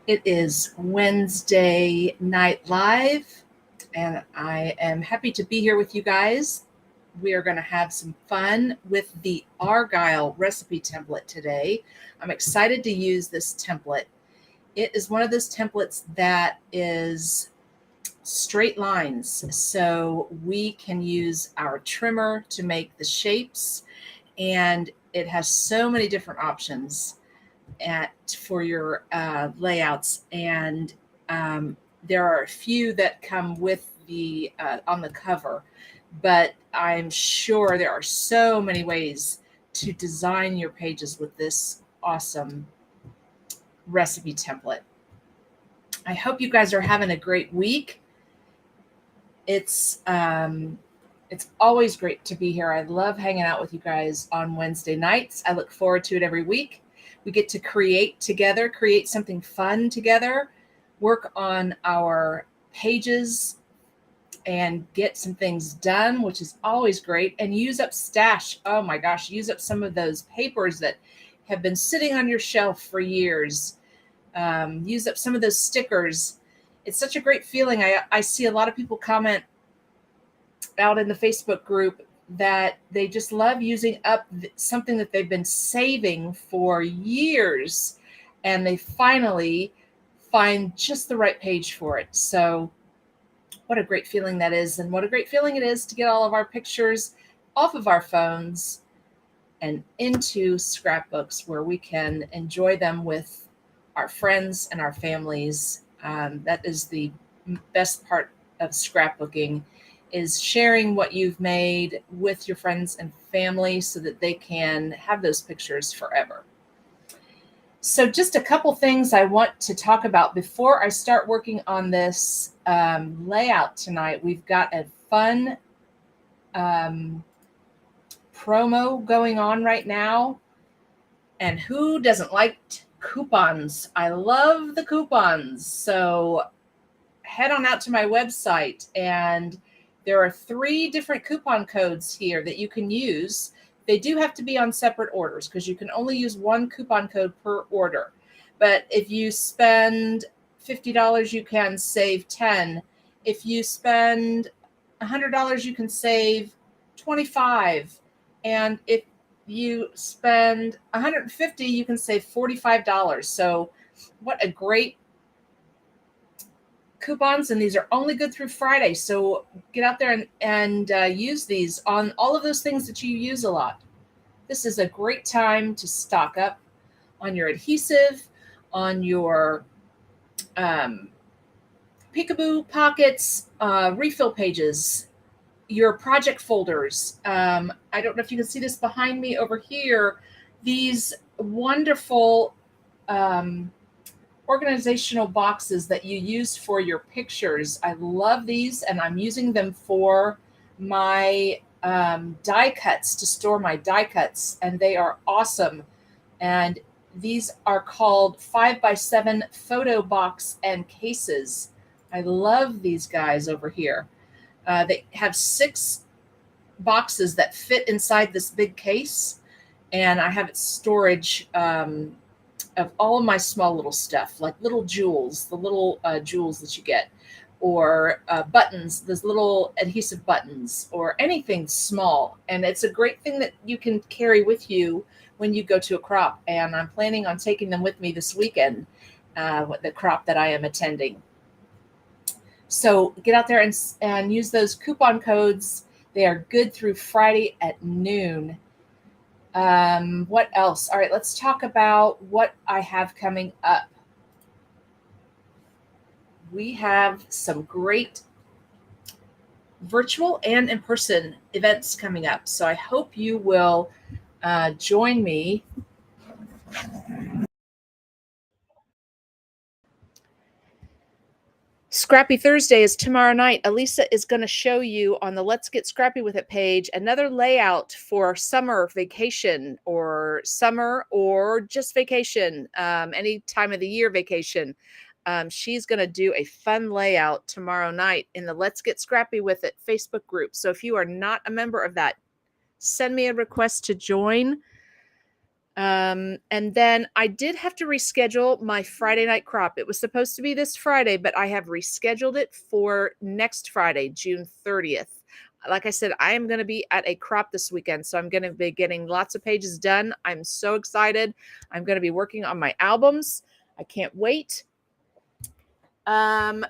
It is Wednesday Night Live, and I am happy to be here with you guys. We are going to have some fun with the Argyle recipe template today. I'm excited to use this template. It is one of those templates that is straight lines, so we can use our trimmer to make the shapes, and it has so many different options for your layouts, and there are a few that come with the on the cover, but I'm sure there are so many ways to design your pages with this awesome recipe template. I hope you guys are having a great week. It's always great to be here. I love hanging out with you guys on Wednesday nights. I look forward to it every week. We get to create together, create something fun together, work on our pages and get some things done, which is always great, and use up stash. Oh my gosh, use up some of those papers that have been sitting on your shelf for years. Use up some of those stickers. It's such a great feeling. I see a lot of people comment out in the Facebook group that they just love using up something that they've been saving for years, and they finally find just the right page for it. So what a great feeling that is, and what a great feeling it is to get all of our pictures off of our phones and into scrapbooks where we can enjoy them with our friends and our families. That is the best part of scrapbooking, is sharing what you've made with your friends and family so that they can have those pictures forever. So just a couple things I want to talk about before I start working on this layout tonight. We've got a fun promo going on right now. And who doesn't like coupons? I love the coupons. So head on out to my website, and there are 3 different coupon codes here that you can use. They do have to be on separate orders because you can only use 1 coupon code per order. But if you spend $50, you can save 10. If you spend $100, you can save 25. And if you spend $150, you can save $45. So what a great coupons, and these are only good through Friday. So get out there and use these on all of those things that you use a lot. This is a great time to stock up on your adhesive, on your peekaboo pockets, refill pages, your project folders. I don't know if you can see this behind me over here. These wonderful organizational boxes that you use for your pictures. I love these, and I'm using them for my die cuts, to store my die cuts, and they are awesome. And these are called 5x7 photo box and cases. I love these guys over here. They have 6 boxes that fit inside this big case, and I have it storage of all of my small little stuff, like little jewels, the little jewels that you get, or buttons, those little adhesive buttons, or anything small. And it's a great thing that you can carry with you when you go to a crop. And I'm planning on taking them with me this weekend, the crop that I am attending. So get out there and use those coupon codes. They are good through Friday at noon. What else? All right, let's talk about what I have coming up. We have some great virtual and in-person events coming up. So I hope you will join me. Scrappy Thursday is tomorrow night. Elisa is going to show you on the Let's Get Scrappy With It page another layout for summer vacation, or summer or just vacation, any time of the year vacation. She's going to do a fun layout tomorrow night in the Let's Get Scrappy With It Facebook group. So if you are not a member of that, send me a request to join. And then I did have to reschedule my Friday night crop. It was supposed to be this Friday, but I have rescheduled it for next Friday, June 30th. Like I said, I am going to be at a crop this weekend, so I'm going to be getting lots of pages done. I'm so excited. I'm going to be working on my albums. I can't wait. My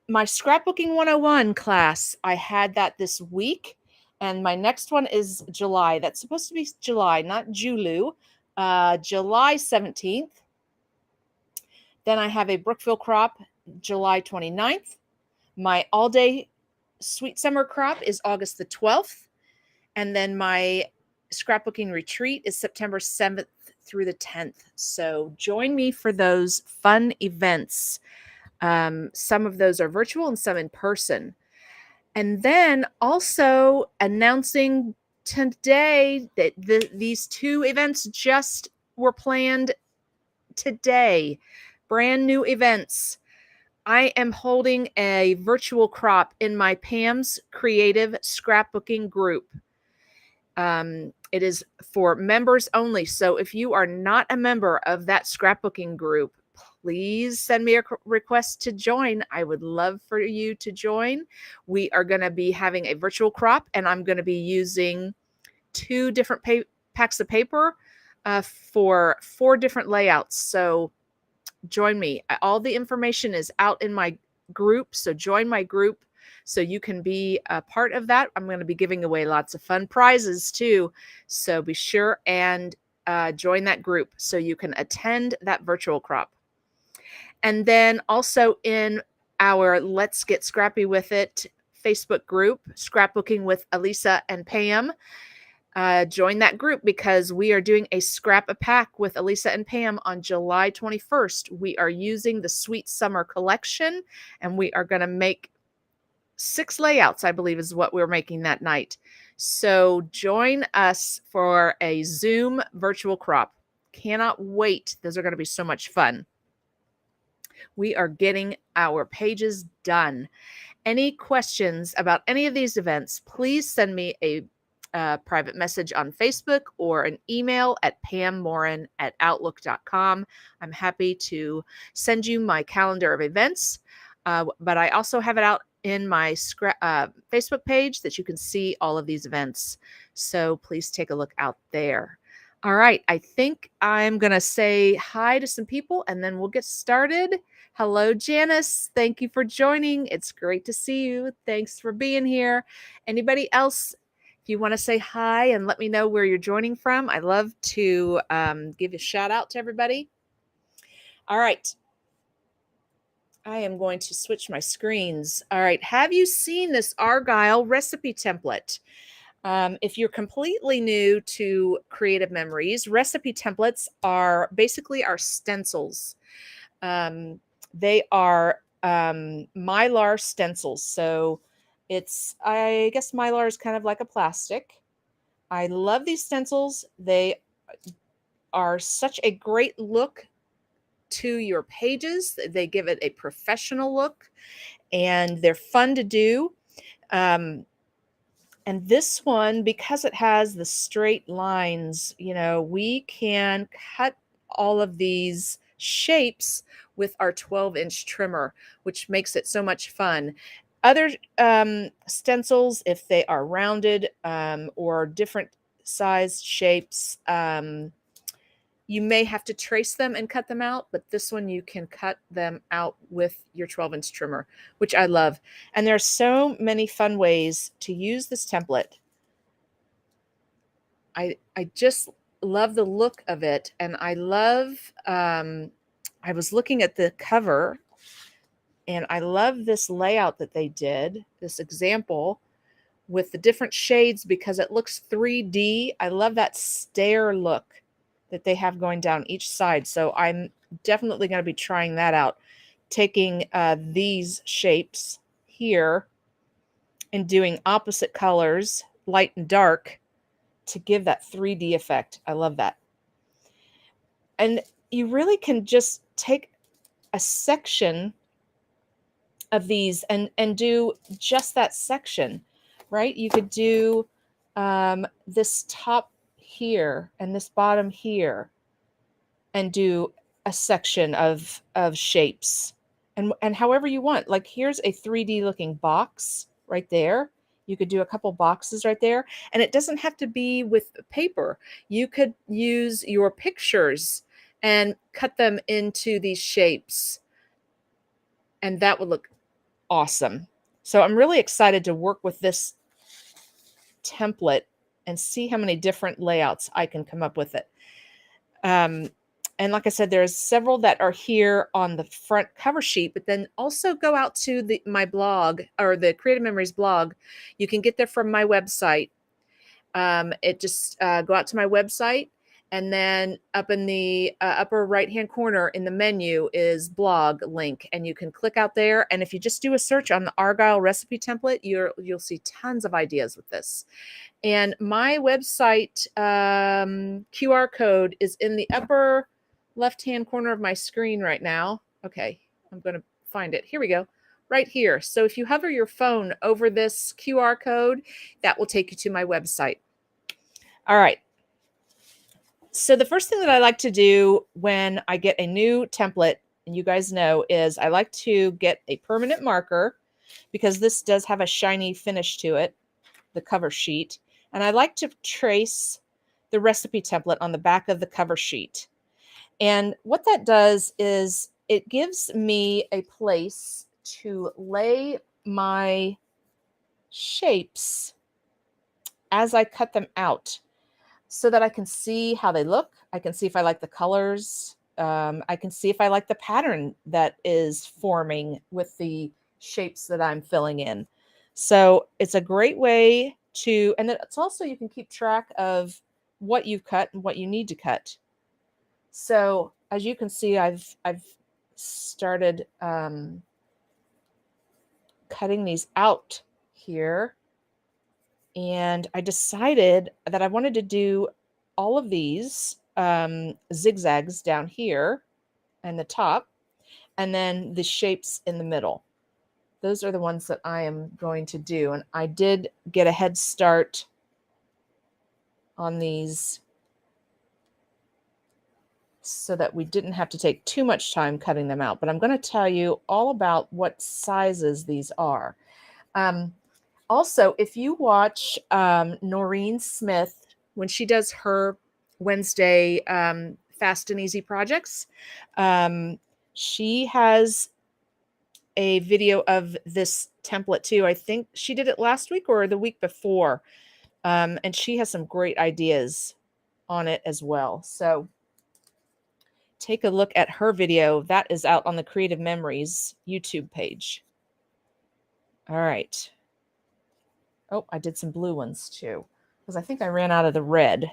Scrapbooking 101 class, I had that this week, and my next one is July. That's supposed to be July, not Julu. July 17th. Then I have a Brookville crop, July 29th. My all-day Sweet Summer crop is August the 12th. And then my scrapbooking retreat is September 7th through the 10th. So join me for those fun events. Some of those are virtual and some in person. And then also announcing today that these two events just were planned today. Brand new events. I am holding a virtual crop in my Pam's Creative Scrapbooking group. It is for members only. So if you are not a member of that scrapbooking group, please send me a request to join. I would love for you to join. We are going to be having a virtual crop, and I'm going to be using 2 different packs of paper for 4 different layouts. So join me. All the information is out in my group. So join my group so you can be a part of that. I'm going to be giving away lots of fun prizes too. So be sure and join that group so you can attend that virtual crop. And then also in our Let's Get Scrappy With It Facebook group, Scrapbooking with Elisa and Pam. Join that group because we are doing a scrap a pack with Elisa and Pam on July 21st. We are using the Sweet Summer collection, and we are going to make 6 layouts, I believe is what we're making that night. So join us for a Zoom virtual crop. Cannot wait. Those are going to be so much fun. We are getting our pages done. Any questions about any of these events, please send me a private message on Facebook or an email at pammorin@outlook.com. I'm happy to send you my calendar of events, but I also have it out in my Facebook page that you can see all of these events. So please take a look out there. All right, I think I'm going to say hi to some people and then we'll get started. Hello, Janice. Thank you for joining. It's great to see you. Thanks for being here. Anybody else, if you want to say hi and let me know where you're joining from, I love to give a shout out to everybody. All right. I am going to switch my screens. All right. Have you seen this Argyle recipe template? If you're completely new to Creative Memories, recipe templates are basically our stencils. They are Mylar stencils. So I guess Mylar is kind of like a plastic. I love these stencils. They are such a great look to your pages. They give it a professional look and they're fun to do. And this one, because it has the straight lines, we can cut all of these shapes with our 12-inch trimmer, which makes it so much fun. Other stencils, if they are rounded or different size shapes, you may have to trace them and cut them out, but this one you can cut them out with your 12-inch trimmer, which I love. And there are so many fun ways to use this template. I just love the look of it. And I love, I was looking at the cover and I love this layout that they did, this example with the different shades because it looks 3D. I love that stair look that they have going down each side. So I'm definitely going to be trying that out. Taking these shapes here and doing opposite colors, light and dark, to give that 3D effect. I love that. And you really can just take a section of these and do just that section, right? You could do this top here and this bottom here and do a section of shapes and however you want. Like here's a 3D looking box right there. You could do a couple boxes right there, and it doesn't have to be with paper. You could use your pictures and cut them into these shapes, and that would look awesome. So I'm really excited to work with this template and see how many different layouts I can come up with it. And like I said, there's several that are here on the front cover sheet, but then also go out to my blog, or the Creative Memories blog. You can get there from my website. It just go out to my website, and then up in the upper right-hand corner in the menu is blog link, and you can click out there. And if you just do a search on the Argyle recipe template, you'll see tons of ideas with this. And my website QR code is in the upper left-hand corner of my screen right now. Okay, I'm going to find it. Here we go. Right here. So if you hover your phone over this QR code, that will take you to my website. All right. So the first thing that I like to do when I get a new template, and you guys know, is I like to get a permanent marker, because this does have a shiny finish to it, the cover sheet. And I like to trace the recipe template on the back of the cover sheet. And what that does is it gives me a place to lay my shapes as I cut them out, so that I can see how they look. I can see if I like the colors. I can see if I like the pattern that is forming with the shapes that I'm filling in. So it's a great way to, and it's also, you can keep track of what you've cut and what you need to cut. So as you can see, I've started cutting these out here, and I decided that I wanted to do all of these zigzags down here and the top, and then the shapes in the middle. Those are the ones that I am going to do. And I did get a head start on these so that we didn't have to take too much time cutting them out. But I'm going to tell you all about what sizes these are. Also, if you watch Noreen Smith, when she does her Wednesday Fast and Easy projects, she has a video of this template too. I think she did it last week or the week before. And she has some great ideas on it as well. So take a look at her video. That is out on the Creative Memories YouTube page. All right. Oh, I did some blue ones too, because I think I ran out of the red.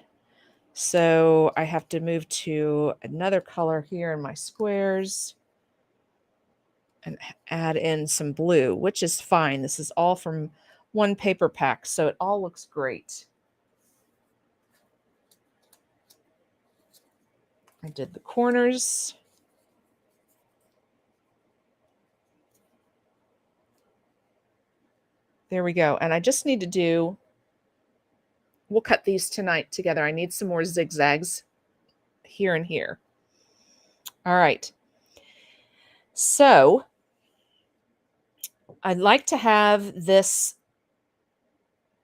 So I have to move to another color here in my squares and add in some blue, which is fine. This is all from one paper pack, so it all looks great. I did the corners. There we go. And I just need to do, we'll cut these tonight together. I need some more zigzags here and here. All right. So I'd like to have this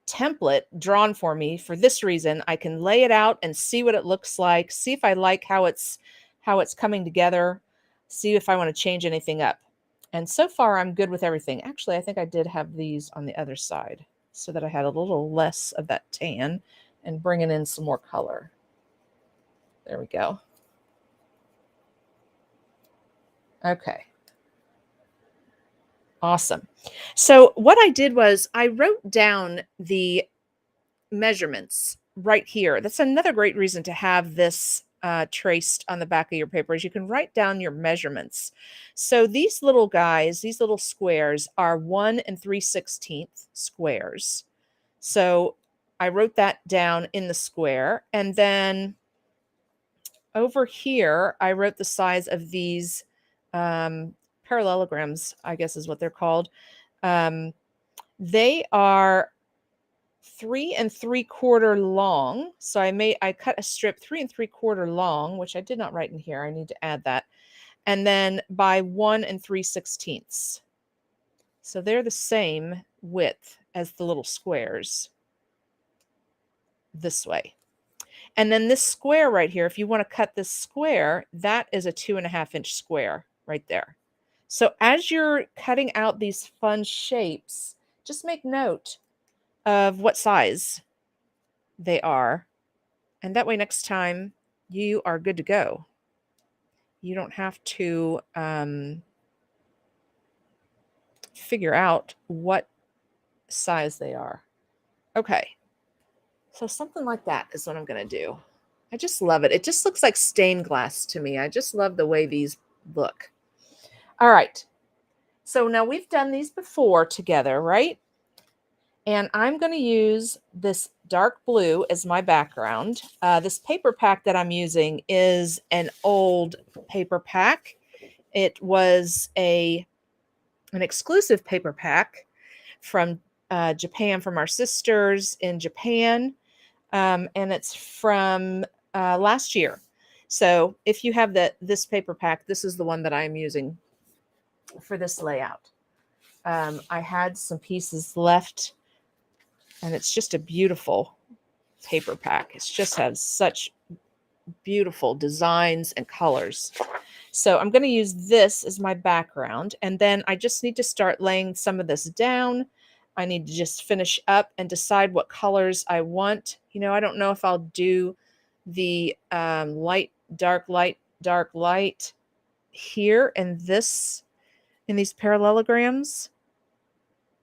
template drawn for me for this reason. I can lay it out and see what it looks like, see if I like how it's coming together, see if I want to change anything up. And so far I'm good with everything. Actually, I think I did have these on the other side so that I had a little less of that tan and bringing in some more color. There we go. Okay. Awesome. So what I did was I wrote down the measurements right here. That's another great reason to have this traced on the back of your paper, is you can write down your measurements. So these little guys, these little squares are 1 3/16 squares. So I wrote that down in the square. And then over here, I wrote the size of these parallelograms, I guess is what they're called. They are 3 3/4 long. So I cut a strip 3 3/4 long, which I did not write in here. I need to add that. And then by 1 3/16. So they're the same width as the little squares this way. And then this square right here, if you want to cut this square, that is a 2.5-inch square right there. So as you're cutting out these fun shapes, just make note of what size they are. And that way next time you are good to go. You don't have to figure out what size they are. Okay. So something like that is what I'm going to do. I just love it. It just looks like stained glass to me. I just love the way these look. All right. So now we've done these before together, right? And I'm going to use this dark blue as my background. This paper pack that I'm using is an old paper pack. It was an exclusive paper pack from Japan, from our sisters in Japan. And it's from last year. So if you have this paper pack, this is the one that I'm using for this layout. I had some pieces left, and it's just a beautiful paper pack. It just has such beautiful designs and colors. So I'm going to use this as my background, and then I just need to start laying some of this down. I need to just finish up and decide what colors I want. You know, I don't know if I'll do the light, dark, light, dark, light here in these parallelograms.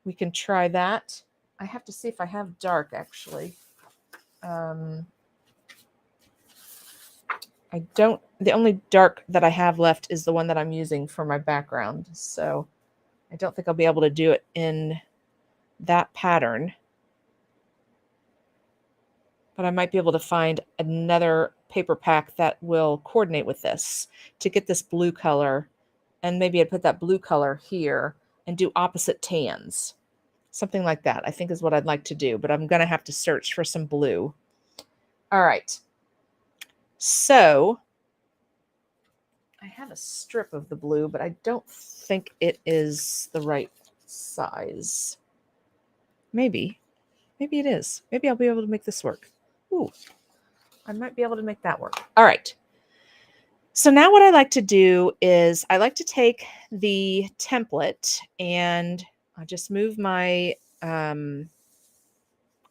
We can try that. I have to see if I have dark actually. I don't, the only dark that I have left is the one that I'm using for my background. So I don't think I'll be able to do it in that pattern. But I might be able to find another paper pack that will coordinate with this to get this blue color. And maybe I'd put that blue color here and do opposite tans. Something like that, I think is what I'd like to do. But I'm going to have to search for some blue. All right. So I have a strip of the blue, but I don't think it is the right size. Maybe it is. Maybe I'll be able to make this work. Ooh, I might be able to make that work. All right. So now what I like to do is I like to take the template and I'll just move my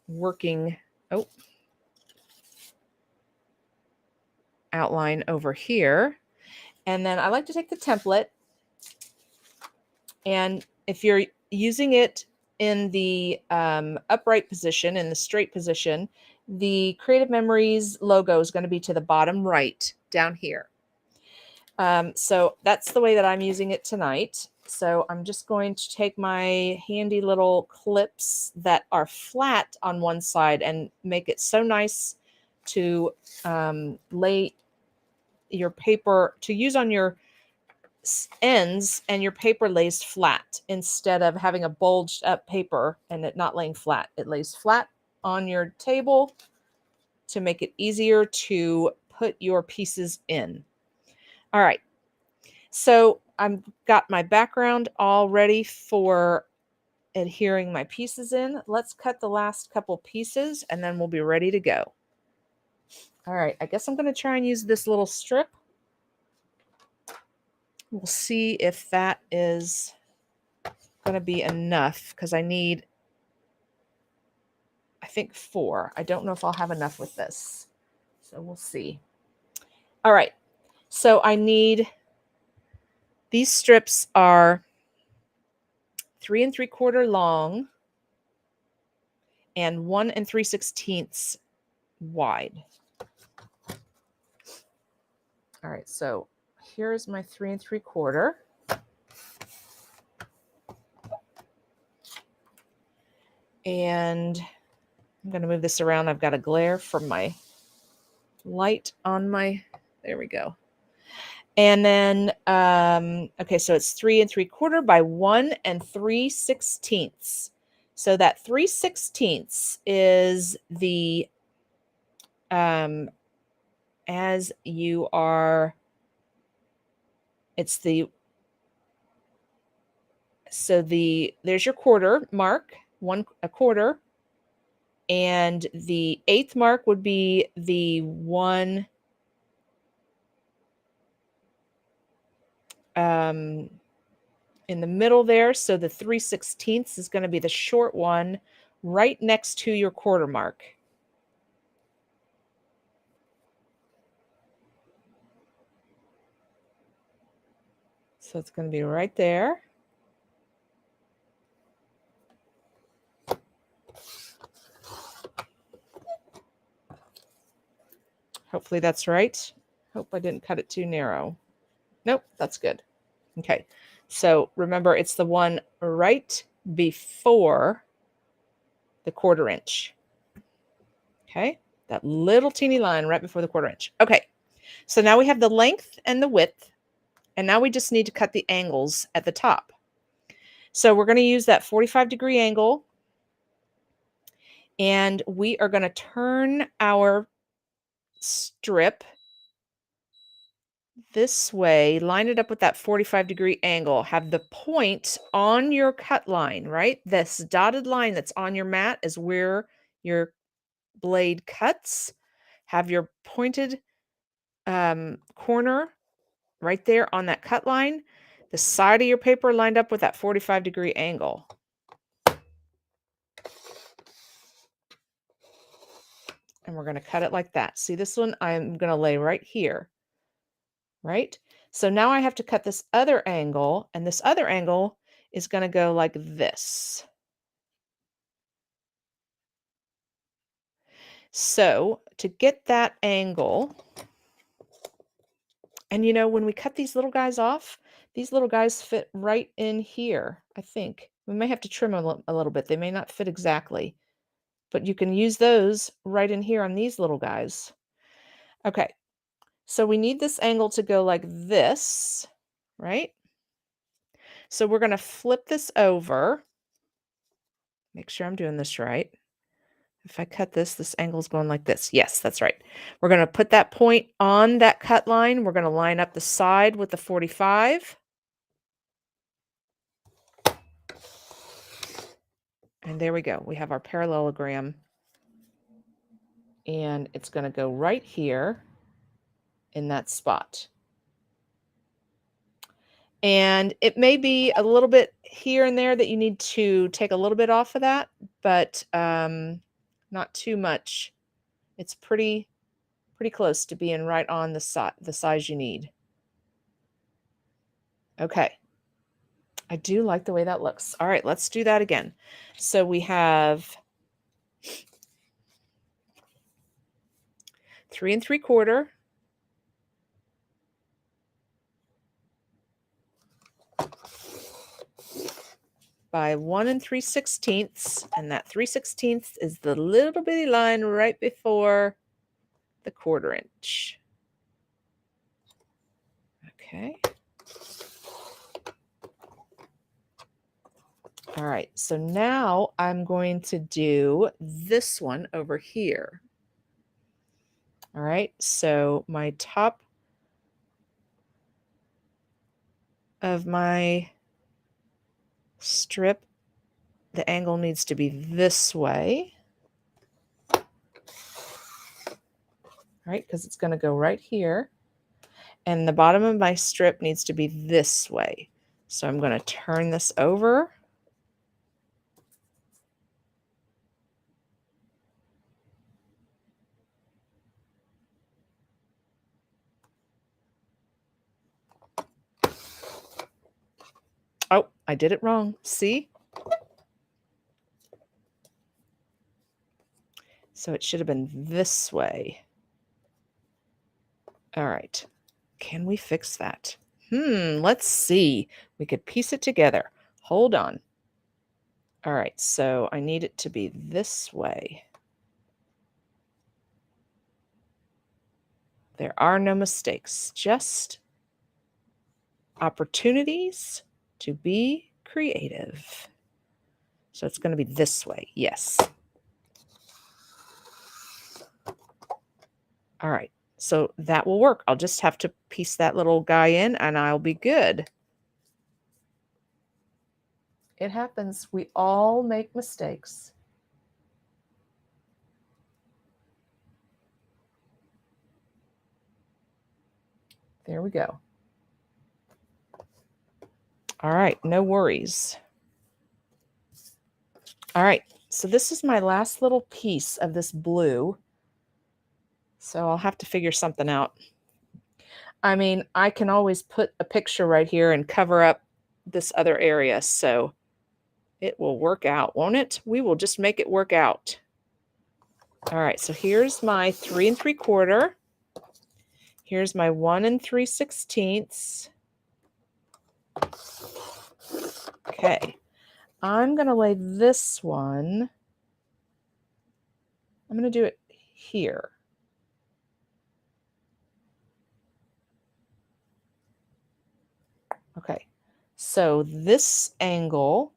working outline over here. And then I like to take the template, and if you're using it in the upright position, in the straight position, the Creative Memories logo is going to be to the bottom right down here. So that's the way that I'm using it tonight. So I'm just going to take my handy little clips that are flat on one side and make it so nice to lay your paper, to use on your ends, and your paper lays flat instead of having a bulged up paper and it not laying flat. It lays flat on your table to make it easier to put your pieces in. All right. So I've got my background all ready for adhering my pieces in. Let's cut the last couple pieces and then we'll be ready to go. All right. I guess I'm going to try and use this little strip. We'll see if that is going to be enough because I need, I think 4. I don't know if I'll have enough with this. So we'll see. All right. So I need, these strips are 3 3/4 long and 1 3/16 wide. All right. So here's my 3 3/4. And I'm going to move this around. I've got a glare from my light on my, there we go. And then, okay, so it's 3 3/4 by 1 3/16. So that 3/16 is the, as you are, it's the, so there's your quarter mark, a quarter, and the 1/8 mark would be the one, in the middle there. So the 3/16 is going to be the short one right next to your quarter mark. So it's going to be right there. Hopefully that's right. Hope I didn't cut it too narrow. Nope, that's good. Okay. So remember, it's the one right before the 1/4 inch. Okay. That little teeny line right before the 1/4 inch. Okay. So now we have the length and the width, and now we just need to cut the angles at the top. So we're going to use that 45-degree angle, and we are going to turn our strip this way, line it up with that 45-degree angle, have the point on your cut line, right? This dotted line that's on your mat is where your blade cuts. Have your pointed corner right there on that cut line, the side of your paper lined up with that 45-degree angle. And we're going to cut it like that. See, this one I'm going to lay right here, right? So now I have to cut this other angle, and this other angle is going to go like this. So to get that angle, and you know, when we cut these little guys off, these little guys fit right in here, I think. We may have to trim a little bit. They may not fit exactly, but you can use those right in here on these little guys. Okay, so we need this angle to go like this, right? So we're going to flip this over. Make sure I'm doing this right. If I cut this, this angle's going like this. Yes, that's right. We're going to put that point on that cut line. We're going to line up the side with the 45. And there we go. We have our parallelogram. And it's going to go right here in that spot. And it may be a little bit here and there that you need to take a little bit off of that, but not too much. It's pretty close to being right on the size you need. Okay. I do like the way that looks. All right, let's do that again. So we have 3 3/4 by 1 3/16, and that 3/16 is the little bitty line right before the 1/4 inch. Okay. All right, so now I'm going to do this one over here. All right, so my top of my strip, the angle needs to be this way. All right, because it's going to go right here. And the bottom of my strip needs to be this way. So I'm going to turn this over. Oh, I did it wrong. See? So it should have been this way. All right. Can we fix that? Let's see. We could piece it together. Hold on. All right, so I need it to be this way. There are no mistakes, just opportunities to be creative. So it's going to be this way. Yes. All right. So that will work. I'll just have to piece that little guy in and I'll be good. It happens. We all make mistakes. There we go. All right. No worries. All right. So this is my last little piece of this blue. So I'll have to figure something out. I mean, I can always put a picture right here and cover up this other area. So it will work out, won't it? We will just make it work out. All right. So here's my 3 3/4. Here's my 1 3/16. Okay. I'm going to lay this one. I'm going to do it here. Okay. So this angle,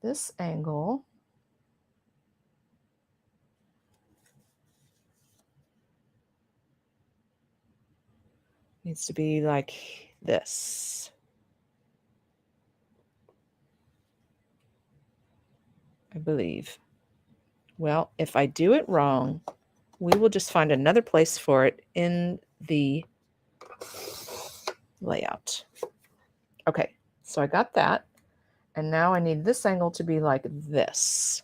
this angle needs to be like this. I believe. Well, if I do it wrong, we will just find another place for it in the layout. Okay, so I got that. And now I need this angle to be like this.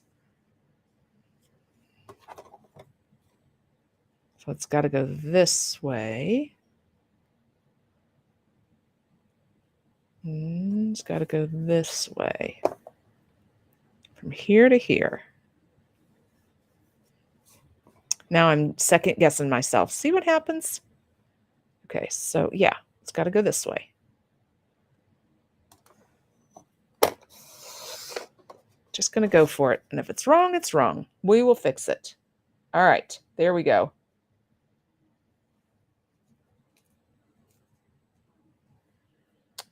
So it's got to go this way. It's got to go this way. From here to here. Now I'm second guessing myself. See what happens? Okay, so yeah, it's got to go this way. Just going to go for it. And if it's wrong, it's wrong. We will fix it. All right, there we go.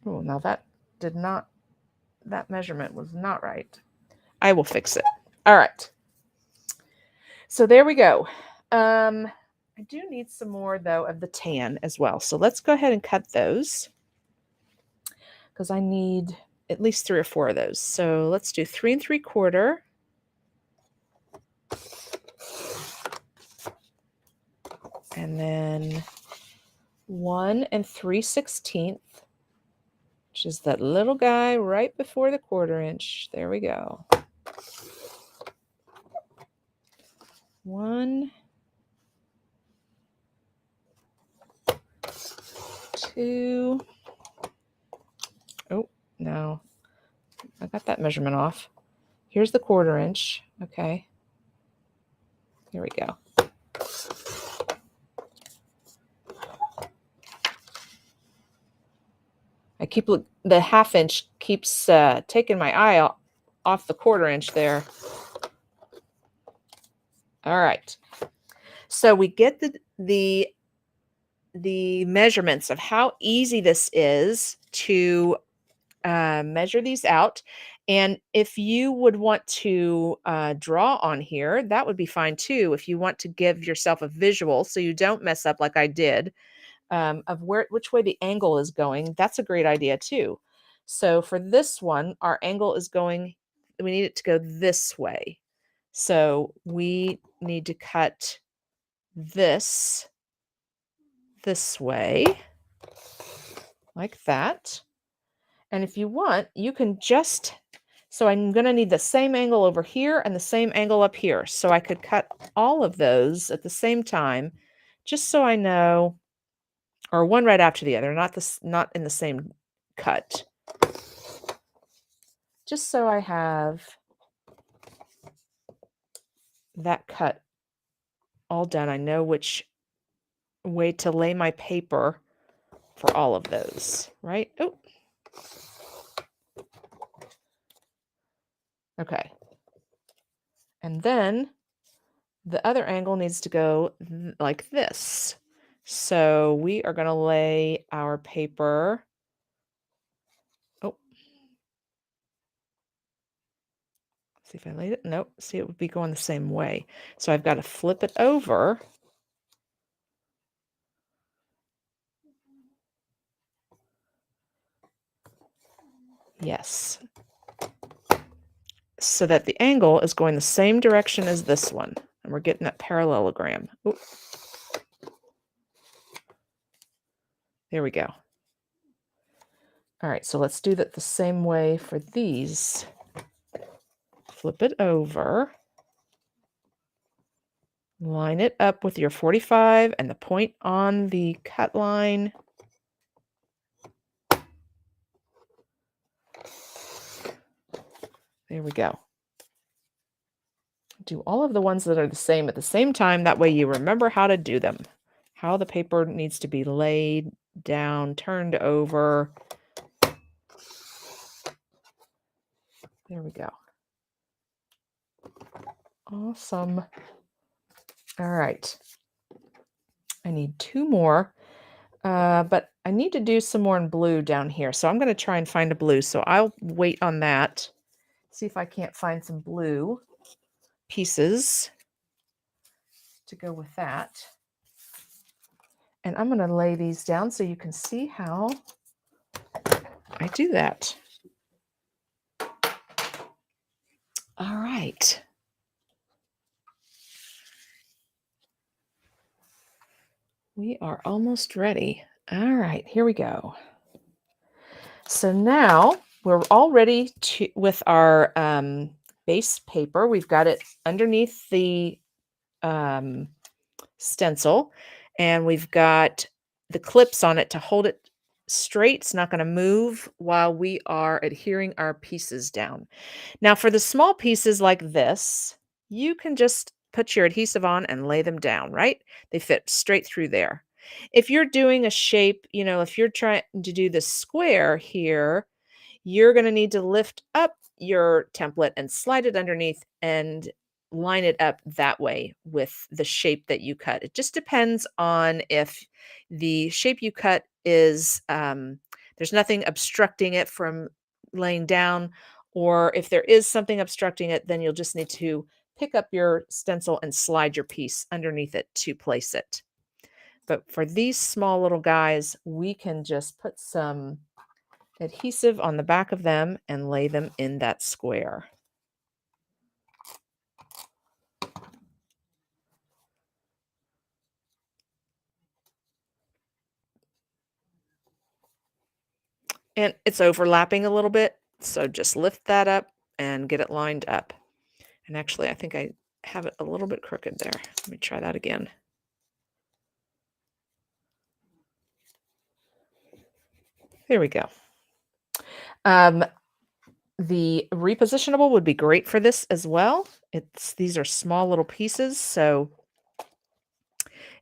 Oh, now that measurement was not right. I will fix it. All right. So there we go. I do need some more, though, of the tan as well. So let's go ahead and cut those because I need at least 3 or 4 of those. So let's do 3 3/4. And then 1 3/16, which is that little guy right before the 1/4 inch. There we go. 1, 2. Oh, no. I got that measurement off. Here's the 1/4 inch. Okay. Here we go. The 1/2 inch keeps taking my eye off the 1/4 inch there. All right. So we get the measurements of how easy this is to measure these out. And if you would want to draw on here, that would be fine too. If you want to give yourself a visual so you don't mess up like I did of which way the angle is going, that's a great idea too. So for this one, our angle is going, we need it to go this way. So we need to cut this way, like that. And if you want, you can just, so I'm going to need the same angle over here and the same angle up here. So I could cut all of those at the same time, just so I know, or one right after the other, not in the same cut. Just so I have that cut all done. I know which way to lay my paper for all of those, right? Oh. Okay. And then the other angle needs to go like this. So we are going to lay our paper See if I laid it. Nope. See, it would be going the same way. So I've got to flip it over. Yes. So that the angle is going the same direction as this one. And we're getting that parallelogram. Ooh. There we go. All right, so let's do that the same way for these. Flip it over. Line it up with your 45 and the point on the cut line. There we go. Do all of the ones that are the same at the same time. That way you remember how to do them. How the paper needs to be laid down, turned over. There we go. Awesome. All right. I need 2 more, but I need to do some more in blue down here. So I'm going to try and find a blue. So I'll wait on that. See if I can't find some blue pieces to go with that. And I'm going to lay these down so you can see how I do that. All right. We are almost ready. All right, here we go. So now we're all ready with our base paper. We've got it underneath the stencil, and we've got the clips on it to hold it straight. It's not going to move while we are adhering our pieces down. Now for the small pieces like this, you can just put your adhesive on and lay them down, right? They fit straight through there. If you're doing a shape, if you're trying to do the square here, you're going to need to lift up your template and slide it underneath and line it up that way with the shape that you cut. It just depends on if the shape you cut is, there's nothing obstructing it from laying down, or if there is something obstructing it, then you'll just need to pick up your stencil and slide your piece underneath it to place it. But for these small little guys, we can just put some adhesive on the back of them and lay them in that square. And it's overlapping a little bit, so just lift that up and get it lined up. And actually, I think I have it a little bit crooked there. Let me try that again. There we go. The repositionable would be great for this as well. These are small little pieces, so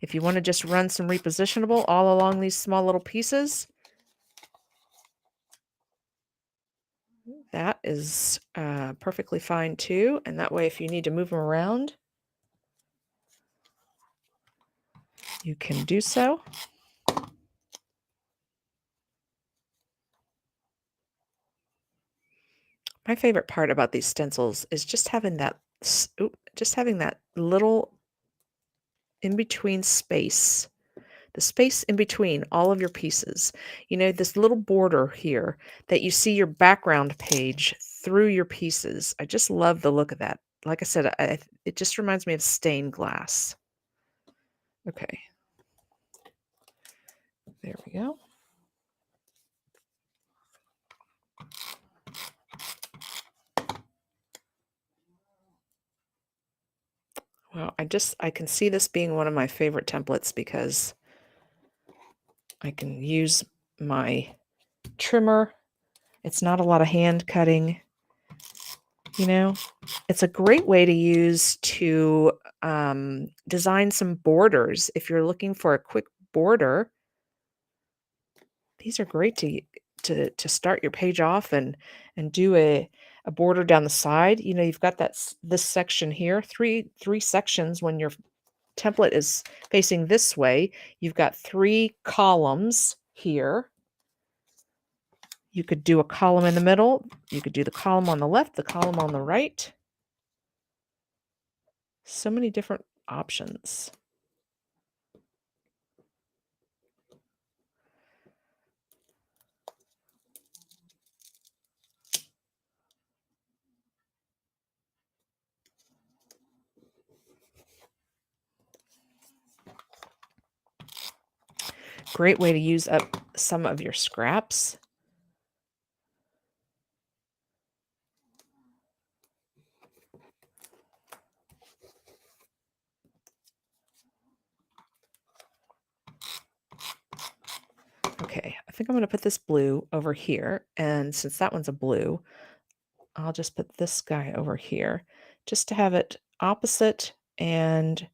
if you want to just run some repositionable all along these small little pieces, that is perfectly fine too. And that way, if you need to move them around, you can do so. My favorite part about these stencils is just having that little in-between space, the space in between all of your pieces. This little border here that you see your background page through your pieces. I just love the look of that. Like I said, it just reminds me of stained glass. Okay. There we go. Well, I can see this being one of my favorite templates because I can use my trimmer. It's not a lot of hand cutting. It's a great way to use to design some borders. If you're looking for a quick border, these are great to start your page off and do a border down the side. You've got this section here, three sections. When your template is facing this way, you've got 3 columns here. You could do a column in the middle. You could do the column on the left, the column on the right. So many different options. Great way to use up some of your scraps. Okay, I think I'm going to put this blue over here. And since that one's a blue, I'll just put this guy over here just to have it opposite and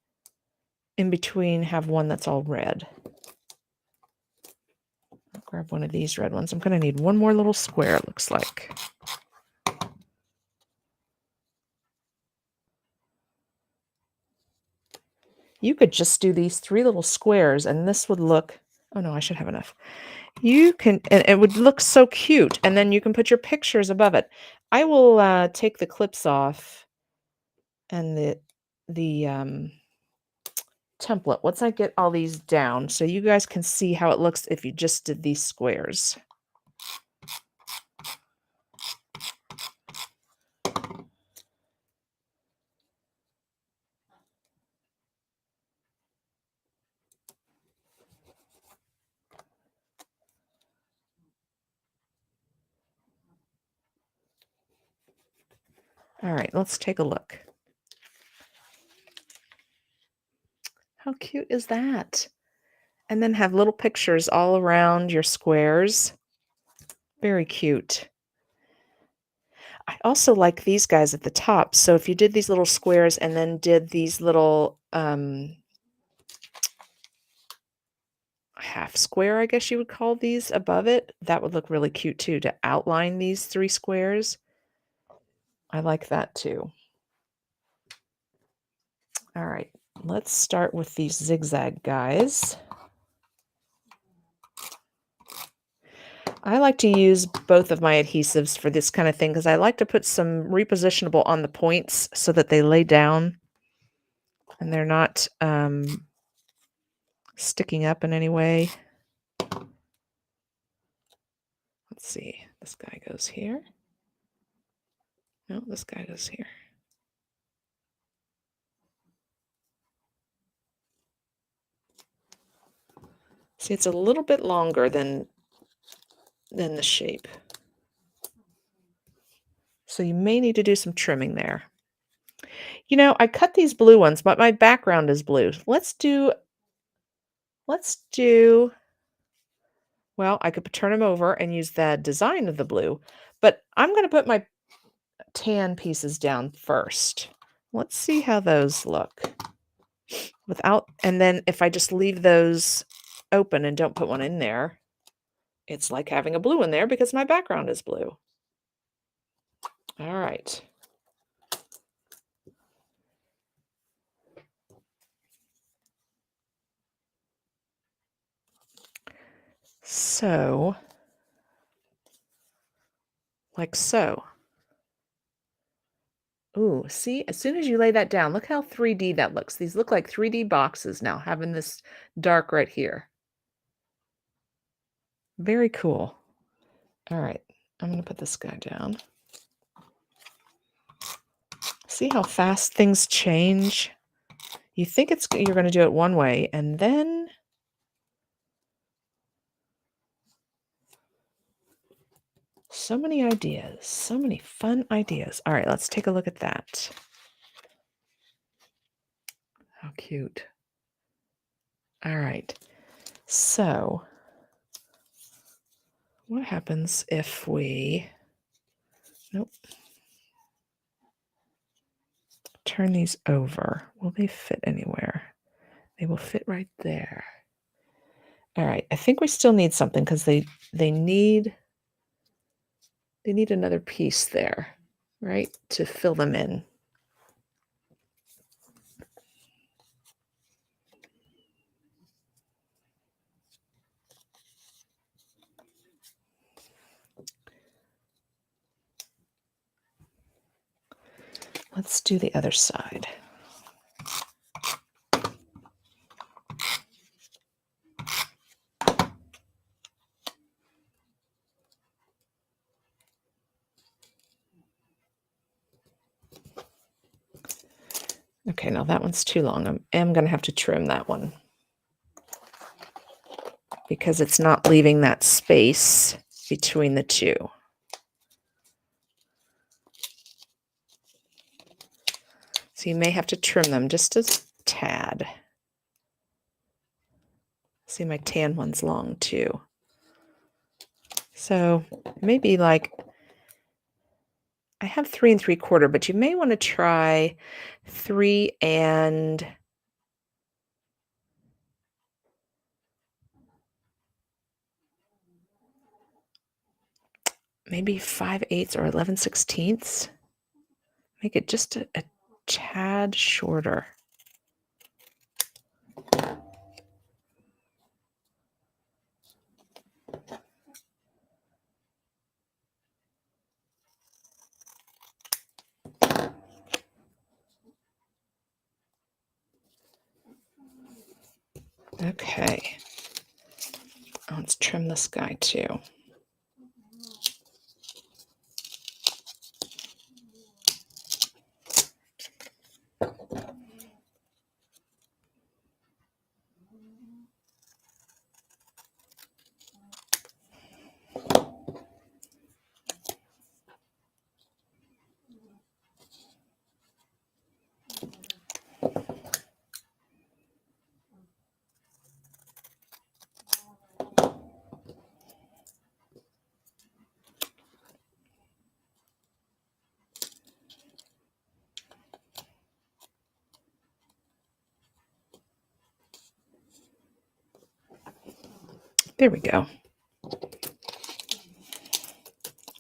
in between have one that's all red. I'll grab one of these red ones. I'm going to need one more little square, it looks like. You could just do these 3 little squares and this would look, oh no, I should have enough. You can, and it would look so cute. And then you can put your pictures above it. I will take the clips off and the template once I get all these down so you guys can see how it looks if you just did these squares. All right, let's take a look. How cute is that? And then have little pictures all around your squares. Very cute. I also like these guys at the top. So if you did these little squares and then did these little half square, I guess you would call these above it, that would look really cute too, to outline these 3 squares. I like that too. All right, let's start with these zigzag guys. I like to use both of my adhesives for this kind of thing because I like to put some repositionable on the points so that they lay down and they're not sticking up in any way. Let's see, this guy goes here. No, this guy goes here. See, it's a little bit longer than the shape. So you may need to do some trimming there. You know, I cut these blue ones, but my background is blue. Let's do, well, I could turn them over and use the design of the blue, but I'm going to put my tan pieces down first. Let's see how those look without, and then if I just leave those open and don't put one in there, it's like having a blue in there because my background is blue. All right. So, like so. Ooh, see, as soon as you lay that down, look how 3D that looks. These look like 3D boxes now, having this dark right here. Very cool. All right, I'm going to put this guy down. See how fast things change? You think you're going to do it one way, and then so many ideas, so many fun ideas. All right, let's take a look at that. How cute. All right, so what happens if we, nope, turn these over? Will they fit anywhere? They will fit right there. All right, I think we still need something because they need another piece there, right, to fill them in. Let's do the other side. Okay, now that one's too long. I am going to have to trim that one because it's not leaving that space between the two. So you may have to trim them just a tad. See, my tan one's long too. So maybe like, I have 3 3/4, but you may want to try 3 and maybe 5/8 or 11/16. Make it just a tad shorter. Okay. Let's trim this guy too. There we go.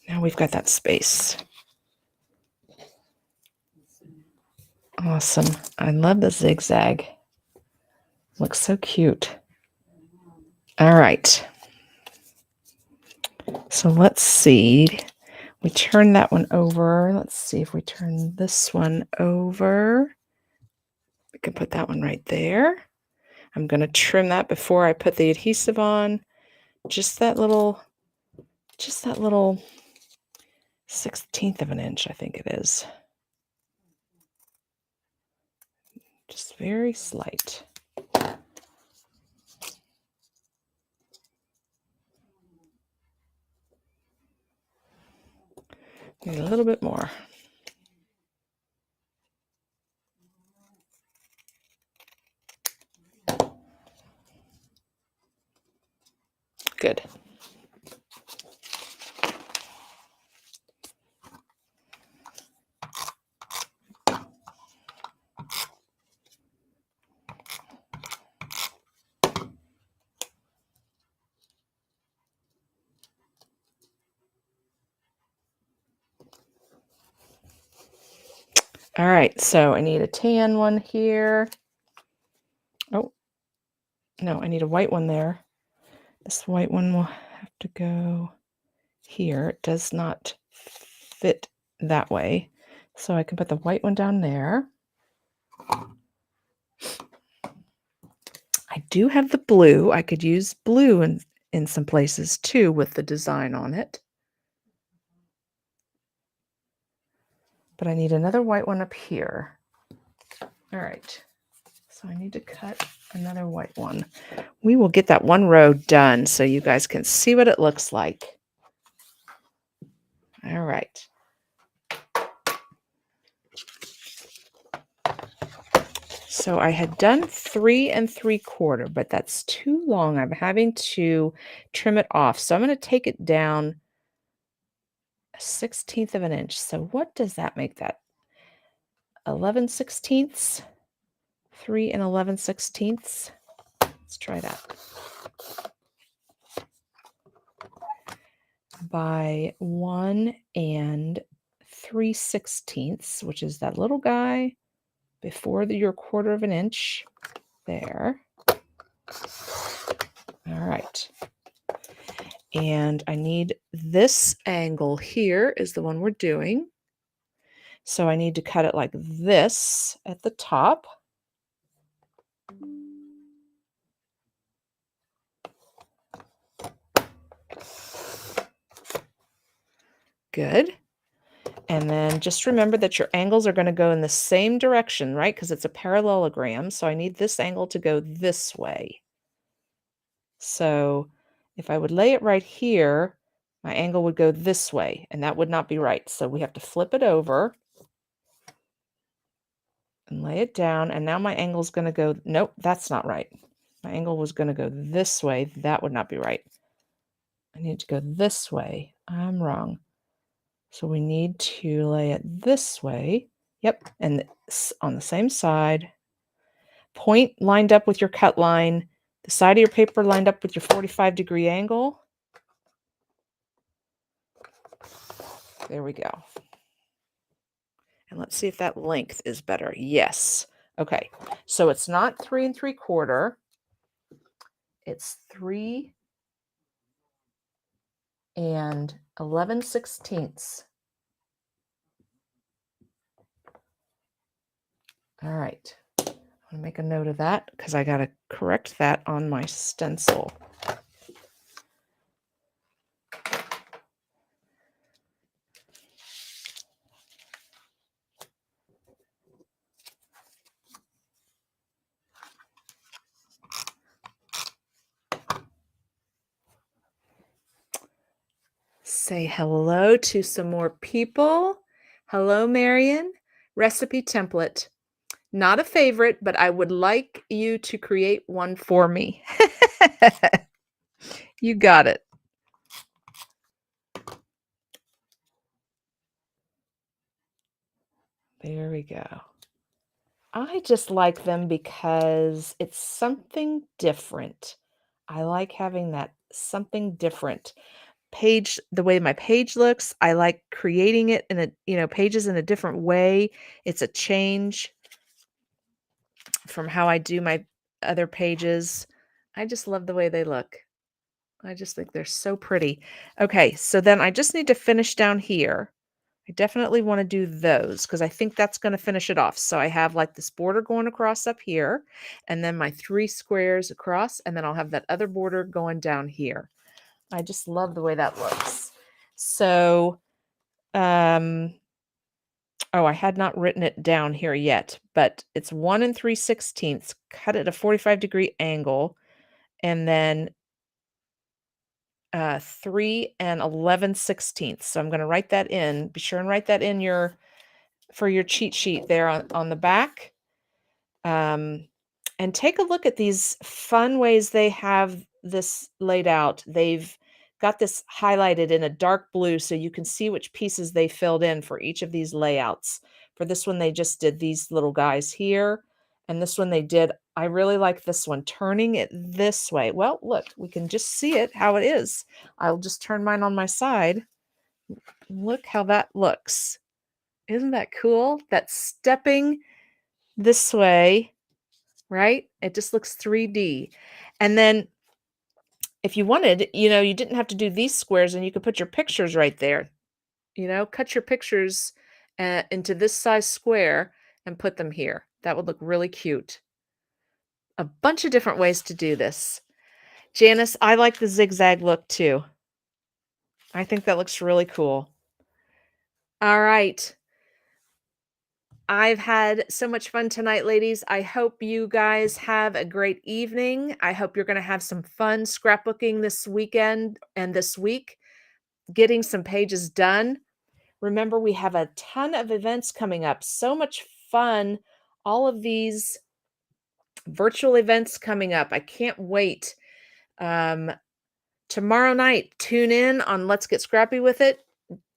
Now we've got that space. Awesome. I love the zigzag. Looks so cute. All right. So let's see. We turn that one over. Let's see if we turn this one over. We can put that one right there. I'm going to trim that before I put the adhesive on. Just that little 1/16 of an inch, I think it is. Just very slight. Need a little bit more. Good. All right, so I need a tan one here. Oh, no, I need a white one there. This white one will have to go here. It does not fit that way. So I can put the white one down there. I do have the blue. I could use blue in some places too with the design on it. But I need another white one up here. All right. So I need to cut another white one. We will get that one row done so you guys can see what it looks like. All right. So I had done 3 3/4, but that's too long. I'm having to trim it off. So I'm going to take it down 1/16 of an inch. So what does that make that? 11/16? 3 and 11/16? Let's try that. By 1 3/16, which is that little guy before your 1/4 of an inch there. All right. And I need this angle here is the one we're doing. So I need to cut it like this at the top. Good. And then just remember that your angles are going to go in the same direction, right? Because it's a parallelogram. So I need this angle to go this way. So if I would lay it right here, my angle would go this way, and that would not be right. So we have to flip it over and lay it down. And now my angle is going to go, nope, that's not right. My angle was going to go this way. That would not be right. I need to go this way. I'm wrong. So we need to lay it this way. Yep. And on the same side, point lined up with your cut line, the side of your paper lined up with your 45-degree angle. There we go. And let's see if that length is better. Yes. Okay. So it's not 3 3/4. It's 3 11/16. All right. I'm going to make a note of that because I got to correct that on my stencil. Say hello to some more people. Hello, Marion. Recipe template. Not a favorite, but I would like you to create one for me. You got it. There we go. I just like them because it's something different. I like having that something different. Page, the way my page looks, I like creating it in pages in a different way. It's a change from how I do my other pages. I just love the way they look. I just think they're so pretty. Okay, so then I just need to finish down here. I definitely want to do those because I think that's going to finish it off. So I have like this border going across up here, and then my 3 squares across, and then I'll have that other border going down here. I just love the way that looks. So, oh, I had not written it down here yet, but it's 1 3/16. Cut at a 45-degree angle, and then 3 11/16. So I'm going to write that in. Be sure and write that in for your cheat sheet there on the back. And take a look at these fun ways they have this laid out. They've got this highlighted in a dark blue so you can see which pieces they filled in for each of these layouts. For this one, they just did these little guys here. And this one they did, I really like this one, turning it this way. Well, look, we can just see it how it is. I'll just turn mine on my side. Look how that looks. Isn't that cool? That's stepping this way, right? It just looks 3D. And then if you wanted, you didn't have to do these squares and you could put your pictures right there. Cut your pictures into this size square and put them here. That would look really cute. A bunch of different ways to do this. Janice, I like the zigzag look too. I think that looks really cool. All right. I've had so much fun tonight, ladies. I hope you guys have a great evening. I hope you're going to have some fun scrapbooking this weekend and this week, getting some pages done. Remember, we have a ton of events coming up. So much fun. All of these virtual events coming up. I can't wait. Tomorrow night, tune in on Let's Get Scrappy with It.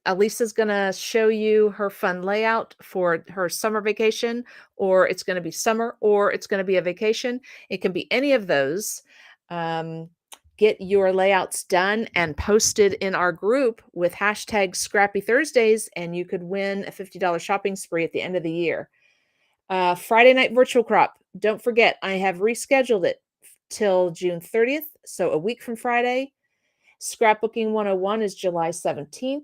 Elisa's going to show you her fun layout for her summer vacation, or it's going to be summer, or it's going to be a vacation. It can be any of those. Get your layouts done and posted in our group with hashtag Scrappy Thursdays, and you could win a $50 shopping spree at the end of the year. Friday night virtual crop. Don't forget, I have rescheduled it till June 30th, so a week from Friday. Scrapbooking 101 is July 17th.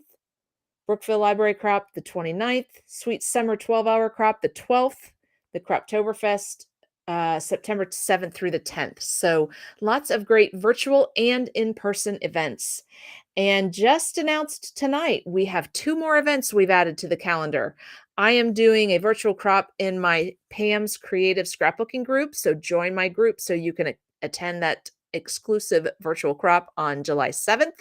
Brookville Library Crop, the 29th. Sweet Summer 12-hour crop, the 12th. The Croptoberfest, September 7th through the 10th. So lots of great virtual and in-person events. And just announced tonight, we have 2 more events we've added to the calendar. I am doing a virtual crop in my Pam's Creative Scrapbooking group, so join my group so you can attend that exclusive virtual crop on July 7th.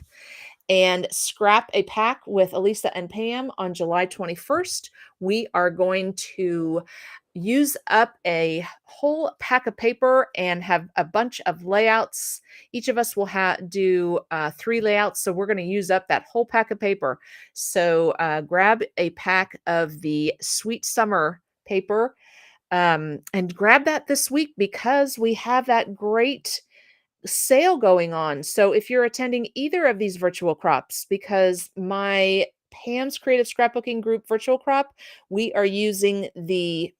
And Scrap a Pack with Elisa and Pam on July 21st. We are going to use up a whole pack of paper and have a bunch of layouts. Each of us will do 3 layouts, so we're going to use up that whole pack of paper. So grab a pack of the Sweet Summer paper and grab that this week because we have that great sale going on. So if you're attending either of these virtual crops, because my Pam's Creative Scrapbooking Group virtual crop, we are using the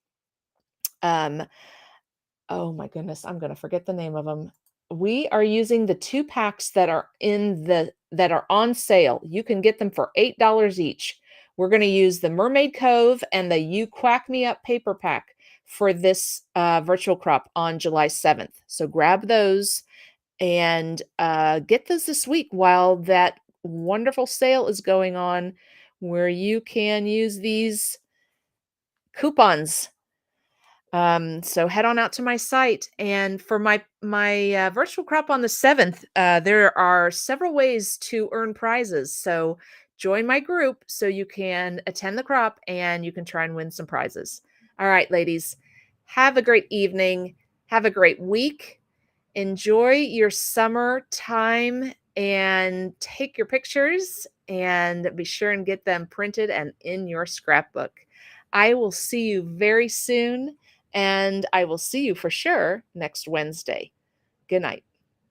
oh my goodness, I'm going to forget the name of them. We are using the 2 packs that are on sale. You can get them for $8 each. We're going to use the Mermaid Cove and the You Quack Me Up paper pack for this virtual crop on July 7th. So grab those and get those this week while that wonderful sale is going on where you can use these coupons. So head on out to my site, and for my virtual crop on the 7th, there are several ways to earn prizes. So join my group so you can attend the crop and you can try and win some prizes. All right, ladies, have a great evening. Have a great week. Enjoy your summer time and take your pictures and be sure and get them printed and in your scrapbook. I will see you very soon, and I will see you for sure next Wednesday. Good night.